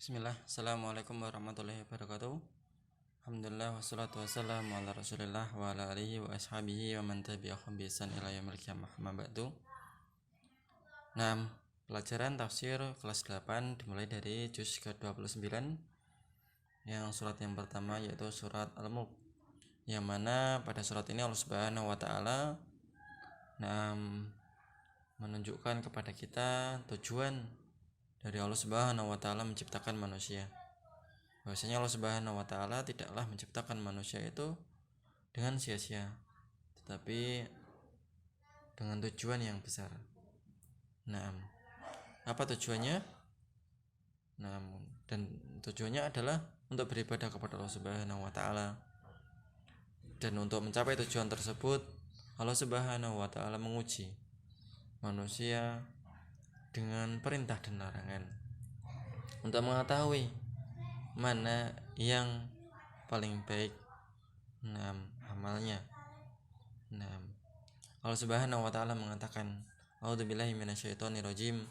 Bismillah, Assalamualaikum warahmatullahi wabarakatuh. Alhamdulillah wassalatu wassalamu ala rasulillah wa ala alihi wa ashabihi wa man tabi'ahum bi ihsan ila yaumil qiyamah. Amma ba'du. Nah, pelajaran tafsir kelas 8 dimulai dari juz ke-29 yang surat yang pertama yaitu surat Al-Mulk, yang mana pada surat ini Allah Subhanahu wa taala menunjukkan kepada kita tujuan dari Allah Subhanahu wa taala menciptakan manusia. Bahwasanya Allah Subhanahu wa taala tidaklah menciptakan manusia itu dengan sia-sia, tetapi dengan tujuan yang besar. Apa tujuannya? Dan tujuannya adalah untuk beribadah kepada Allah Subhanahu wa taala. Dan untuk mencapai tujuan tersebut, Allah Subhanahu wa taala menguji manusia dengan perintah dan larangan untuk mengetahui mana yang paling baik amalnya. Allah Subhanahu wa taala mengatakan, A'udzubillahi minasyaitonirrajim.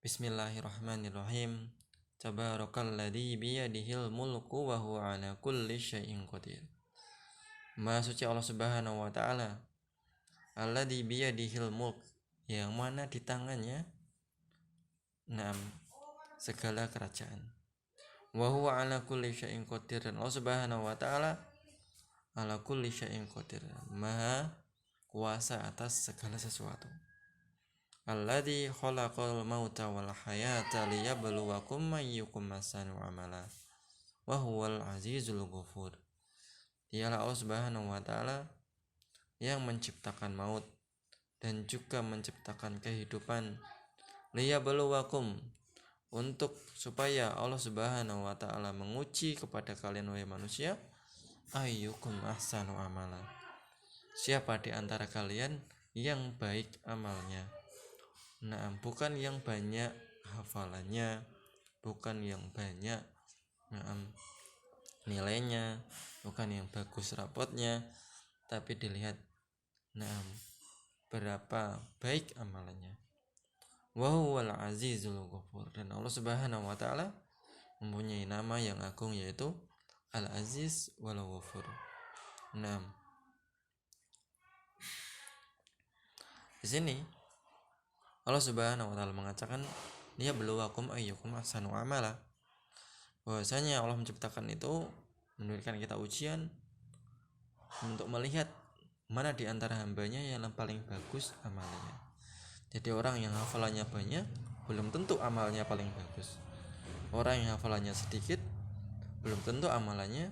Bismillahirrahmanirrahim. Tabarakalladzi biyadihil mulku wa huwa ala kulli syai'in qadir. Maha suci Allah Subhanahu wa taala, alladzi biyadihil mulk, yang mana di tangannya segala kerajaan. Wa huwa ala kulli syai'in qadir, dan Allah Subhanahu wa taala ala kulli syai'in qadir, maha kuasa atas segala sesuatu. Alladzi khalaqal mauta wal hayata liyabluwakum ayyukum ahsanu amala wa huwal azizul ghafur. Dialah Allah Subhanahu wa taala yang menciptakan maut dan juga menciptakan kehidupan, liyabluwakum, untuk supaya Allah Subhanahu wa taala menguji kepada kalian wahai manusia, ayyukum ahsanu amala, siapa di antara kalian yang baik amalnya. Bukan yang banyak hafalannya, bukan yang banyak nilainya, bukan yang bagus rapotnya, tapi dilihat berapa baik amalannya. Wa huwal azizul ghafur, dan Allah Subhanahu wa taala mempunyai nama yang agung yaitu Al-Aziz wal Ghafur. Di sini Allah Subhanahu wa taala mengatakan dia beluwakum ayyukum ahsanu amala, bahwasanya Allah menciptakan itu memberikan kita ujian untuk melihat mana di antara hambanya yang paling bagus amalnya. Jadi orang yang hafalannya banyak belum tentu amalnya paling bagus. Orang yang hafalannya sedikit belum tentu amalannya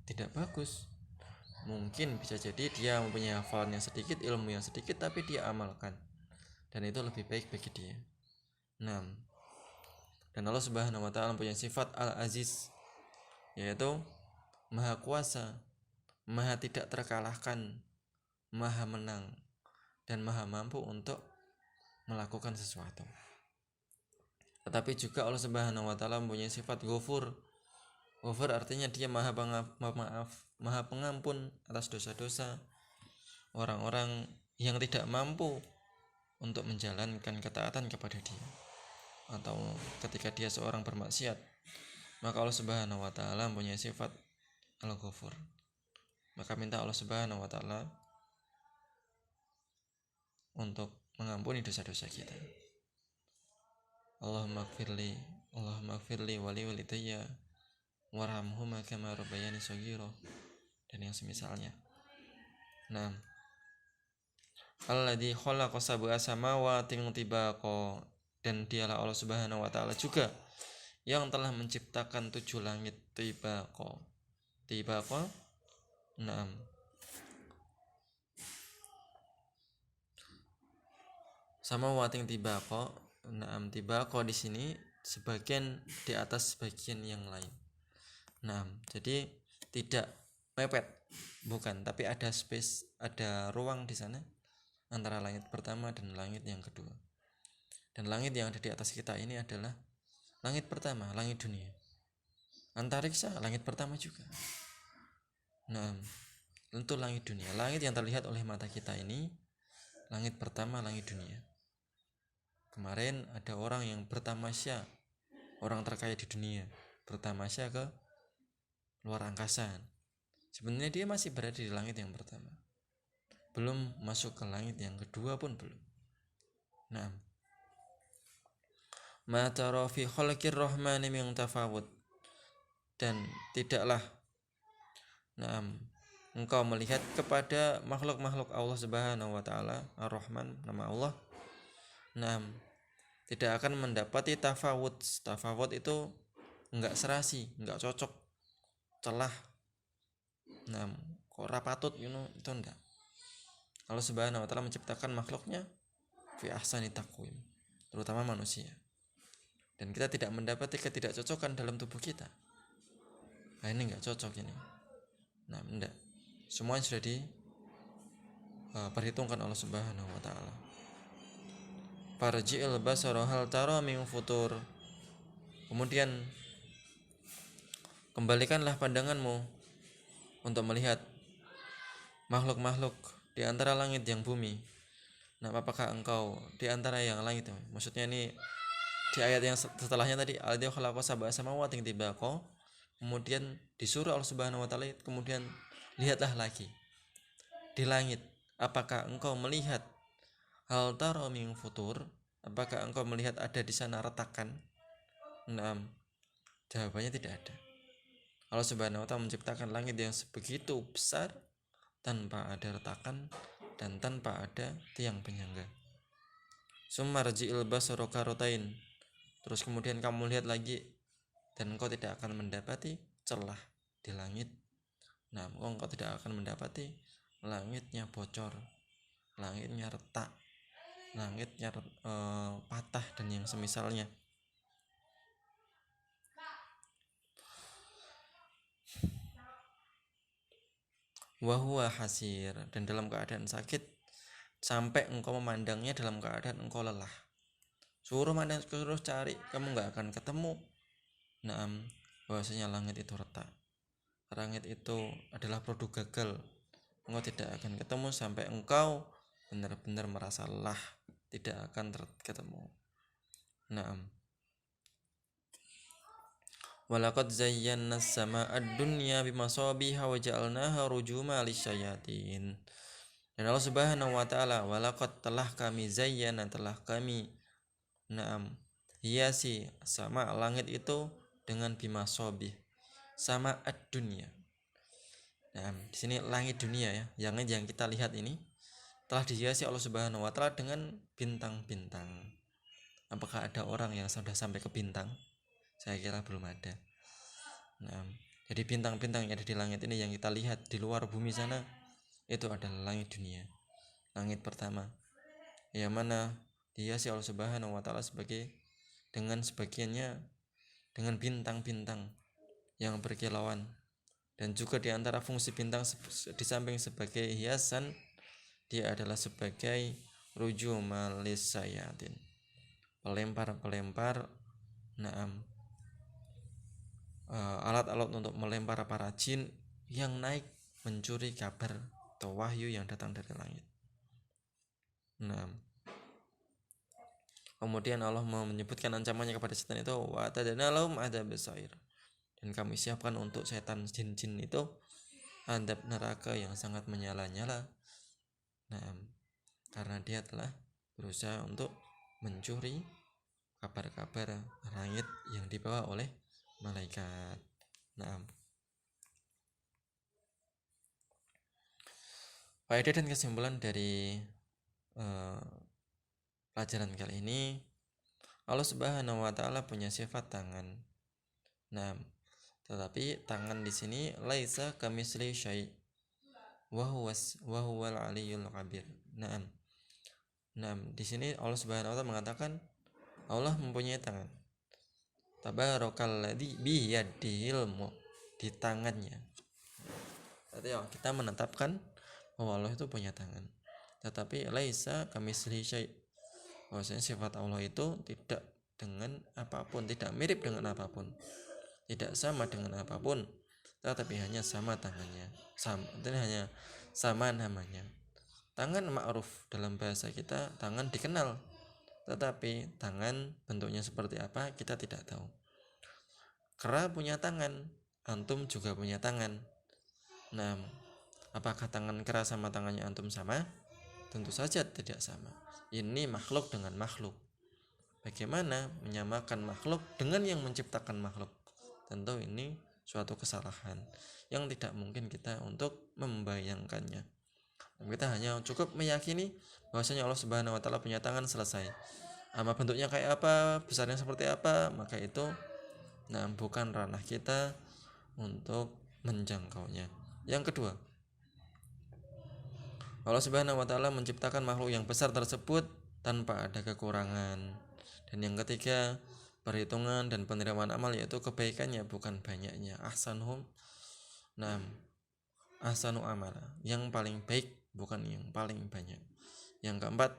tidak bagus. Mungkin bisa jadi dia mempunyai hafalan yang sedikit, ilmu yang sedikit, tapi dia amalkan, dan itu lebih baik bagi dia. Dan Allah Subhanahu wa taala mempunyai sifat Al-Aziz, yaitu maha kuasa, maha tidak terkalahkan, maha menang, dan maha mampu untuk melakukan sesuatu. Tetapi juga Allah Subhanahu wa taala mempunyai sifat Ghafur. Ghafur artinya dia maha pemaaf, maha pengampun atas dosa-dosa orang-orang yang tidak mampu untuk menjalankan ketaatan kepada dia, atau ketika dia seorang bermaksiat, maka Allah Subhanahu wa taala mempunyai sifat Al-Ghafur. Maka minta Allah Subhanahu wa taala untuk mengampuni dosa-dosa kita. Allahumma gfirli wali walidayya warhamhuma kama rabbayani shaghira, dan yang semisalnya. Alladzi khalaqa sab'a samawati tibaqa, dan dialah Allah Subhanahu wa taala juga yang telah menciptakan 7 langit tibaqa. Samawati tibaqa. Tibaqa di sini sebagian di atas sebagian yang lain. Jadi tidak mepet, bukan, tapi ada space, ada ruang di sana antara langit pertama dan langit yang kedua. Dan langit yang ada di atas kita ini adalah langit pertama, langit dunia. Antariksa langit pertama juga. Tentu langit dunia, langit yang terlihat oleh mata kita ini langit pertama, langit dunia. Kemarin ada orang yang bertamasya orang terkaya di dunia bertamasya ke luar angkasa. Sebenarnya dia masih berada di langit yang pertama, belum masuk ke langit yang kedua pun belum. Nah, ma tara fi khalqir rahmani min tafawut, dan tidaklah engkau melihat kepada makhluk-makhluk Allah Subhanahu wa taala, Ar-Rahman nama Allah. Tidak akan mendapati tafawut. Tafawut itu enggak serasi, enggak cocok, celah. Kok rapatut itu enggak. Allah Subhanahu wa taala menciptakan makhluknya fi ahsani taqwim, terutama manusia. Dan kita tidak mendapati ketidakcocokan dalam tubuh kita. Nah, ini enggak cocok ini. Enggak. Semuanya sudah diperhitungkan Allah Subhanahu wa taala. Farji'il basara hal tara min futur. Kemudian kembalikanlah pandanganmu untuk melihat makhluk-makhluk di antara langit yang bumi. Apakah engkau di antara yang langit? Maksudnya ini di ayat yang setelahnya tadi, alladzi khalaqa sab'a samawati tibaqa. Kemudian disuruh Allah Subhanahu wa taala, kemudian lihatlah lagi di langit. Apakah engkau melihat hal tara min futur? Apakah engkau melihat ada di sana retakan? Jawabannya tidak ada. Allah Subhanahu wa taala menciptakan langit yang sebegitu besar tanpa ada retakan dan tanpa ada tiang penyangga. Sumarji'il basara karotain. Terus kemudian kamu lihat lagi dan engkau tidak akan mendapati celah di langit. Engkau tidak akan mendapati langitnya bocor, langitnya retak, langitnya patah dan yang semisalnya. Wahuwa hasir, dan dalam keadaan sakit, sampai engkau memandangnya dalam keadaan engkau lelah. Suruh cari, kamu gak akan ketemu. Bahwasanya langit itu retak, langit itu adalah produk gagal. Engkau tidak akan ketemu sampai engkau benar-benar merasa lelah, tidak akan ketemu. Walaqad zayyana as-samaa'a ad-dunya bimasabiha wa ja'alnaha rujuma lisyayatin. Dan Allah Subhanahu wa taala, walaqad telah kami zayyana, telah kami hiasi sama langit itu dengan bimasabih, sama ad-dunya. Di sini langit dunia ya, yang kita lihat ini telah dihiasi Allah Subhanahu wa taala dengan bintang-bintang. Apakah ada orang yang sudah sampai ke bintang? Saya kira belum ada. Jadi bintang-bintang yang ada di langit ini yang kita lihat di luar bumi sana, itu adalah langit dunia, langit pertama, yang mana dihiasi Allah Subhanahu wa taala dengan sebagiannya dengan bintang-bintang yang berkilauan. Dan juga di antara fungsi bintang di samping sebagai hiasan, dia adalah sebagai rujumal lisyayatin, pelempar-pelempar alat-alat untuk melempar para jin yang naik mencuri kabar atau wahyu yang datang dari langit. Kemudian Allah menyebutkan ancamannya kepada setan itu, wa tadana lahum adzab sair, dan kami siapkan untuk setan jin-jin itu adab neraka yang sangat menyala-nyala. Karena dia telah berusaha untuk mencuri kabar-kabar langit yang dibawa oleh malaikat. Faedah dan kesimpulan dari pelajaran kali ini, Allah Subhanahu wa taala punya sifat tangan. Tetapi tangan di sini laisa kamitsli syai' wa huwal aliyyul kabir. Di sini Allah Subhanahu wa taala mengatakan Allah mempunyai tangan. Tabarakalladzi biyadihil mulk, di tangannya. Berarti kita menetapkan bahwa Allah itu punya tangan. Tetapi laisa kamitsli syai', bahwasanya sifat Allah itu tidak dengan apapun, tidak mirip dengan apapun, tidak sama dengan apapun, tetapi hanya sama tangannya, hanya sama namanya. Tangan ma'ruf dalam bahasa kita, tangan dikenal, tetapi tangan bentuknya seperti apa kita tidak tahu. Kera punya tangan, antum juga punya tangan. Nah, apakah tangan kera sama tangannya antum sama? Tentu saja tidak sama. Ini makhluk dengan makhluk. Bagaimana menyamakan makhluk dengan yang menciptakan makhluk? Tentu ini suatu kesalahan yang tidak mungkin kita untuk membayangkannya. Kita hanya cukup meyakini bahwasanya Allah Subhanahu wa taala punya tangan, selesai. Ama bentuknya kayak apa, besarnya seperti apa, maka itu bukan ranah kita untuk menjangkaunya. Yang kedua, Allah Subhanahu wa taala menciptakan makhluk yang besar tersebut tanpa ada kekurangan. Dan yang ketiga, perhitungan dan penerimaan amal, yaitu kebaikannya bukan banyaknya. Ahsanu amala, yang paling baik bukan yang paling banyak. Yang keempat,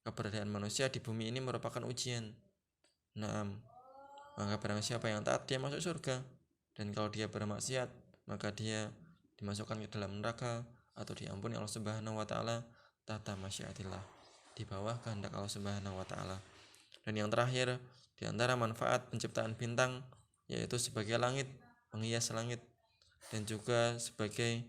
keberadaan manusia di bumi ini merupakan ujian. Maka barang siapa yang taat, dia masuk surga, dan kalau dia bermaksiat, maka dia dimasukkan ke dalam neraka atau diampuni Allah Subhanahu wa taala tahta masyiatillah, di bawah kehendak Allah Subhanahu wa taala. Dan yang terakhir, di antara manfaat penciptaan bintang, yaitu sebagai langit, menghias langit, dan juga sebagai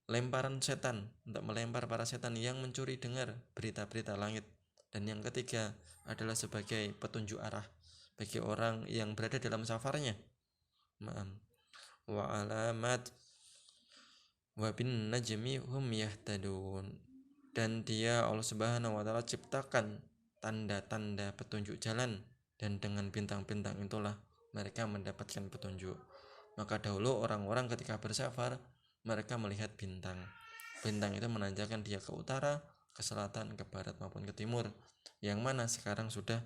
lemparan setan, untuk melempar para setan yang mencuri dengar berita-berita langit. Dan yang ketiga adalah sebagai petunjuk arah bagi orang yang berada dalam safarnya. Wa alamat wa bin najmi hum yahtadun. Dan dia, Allah Subhanahu wa taala, ciptakan tanda-tanda petunjuk jalan, dan dengan bintang-bintang itulah mereka mendapatkan petunjuk. Maka dahulu orang-orang ketika bersafar, mereka melihat bintang. Bintang itu menanjakan dia ke utara, ke selatan, ke barat maupun ke timur, yang mana sekarang sudah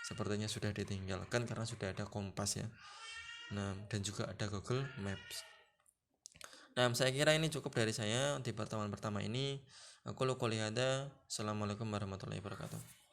sepertinya sudah ditinggalkan karena sudah ada kompas ya. Dan juga ada Google Maps. Saya kira ini cukup dari saya di pertemuan pertama ini. Aku qouli hadza. Assalamualaikum warahmatullahi wabarakatuh.